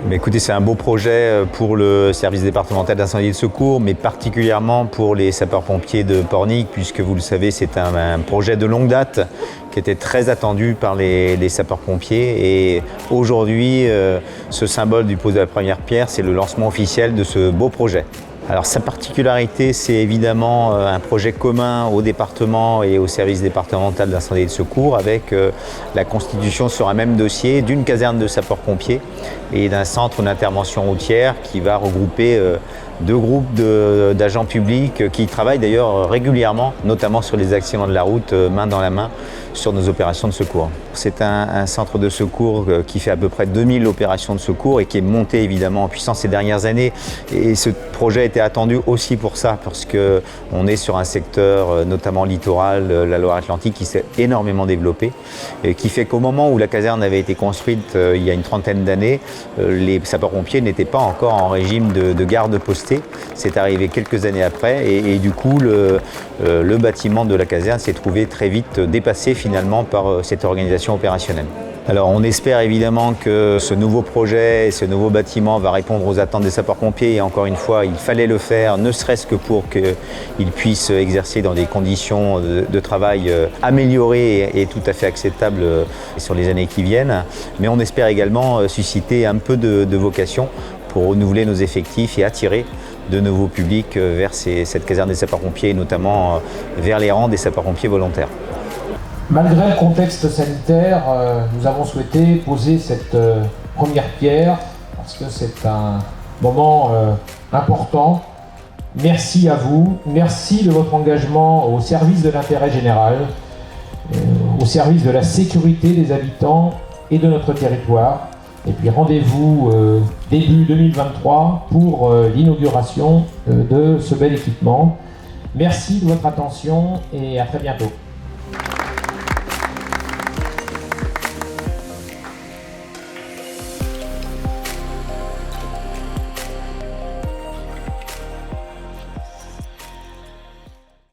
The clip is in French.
Mais écoutez, c'est un beau projet pour le service départemental d'incendie et de secours, mais particulièrement pour les sapeurs-pompiers de Pornic, puisque vous le savez, c'est un projet de longue date qui était très attendu par les sapeurs-pompiers. Et aujourd'hui, ce symbole du pose de la première pierre, c'est le lancement officiel de ce beau projet. Alors sa particularité, c'est évidemment un projet commun au département et au service départemental d'incendie et de secours avec la constitution sur un même dossier d'une caserne de sapeurs-pompiers et d'un centre d'intervention routière qui va regrouper deux groupes d'agents publics qui travaillent d'ailleurs régulièrement, notamment sur les accidents de la route, main dans la main, sur nos opérations de secours. C'est un centre de secours qui fait à peu près 2000 opérations de secours et qui est monté évidemment en puissance ces dernières années. Et ce projet était attendu aussi pour ça, parce qu'on est sur un secteur, notamment littoral, la Loire-Atlantique, qui s'est énormément développé, et qui fait qu'au moment où la caserne avait été construite il y a une trentaine d'années, les sapeurs-pompiers n'étaient pas encore en régime de garde postée. C'est arrivé quelques années après et du coup le bâtiment de la caserne s'est trouvé très vite dépassé finalement par cette organisation opérationnelle. Alors on espère évidemment que ce nouveau projet et ce nouveau bâtiment va répondre aux attentes des sapeurs-pompiers et encore une fois il fallait le faire, ne serait-ce que pour qu'ils puissent exercer dans des conditions de travail améliorées et tout à fait acceptables sur les années qui viennent. Mais on espère également susciter un peu de vocation pour renouveler nos effectifs et attirer de nouveaux publics vers cette caserne des sapeurs-pompiers et notamment vers les rangs des sapeurs-pompiers volontaires. Malgré le contexte sanitaire, nous avons souhaité poser cette première pierre parce que c'est un moment important. Merci à vous, merci de votre engagement au service de l'intérêt général, au service de la sécurité des habitants et de notre territoire. Et puis rendez-vous début 2023 pour l'inauguration de ce bel équipement. Merci de votre attention et à très bientôt.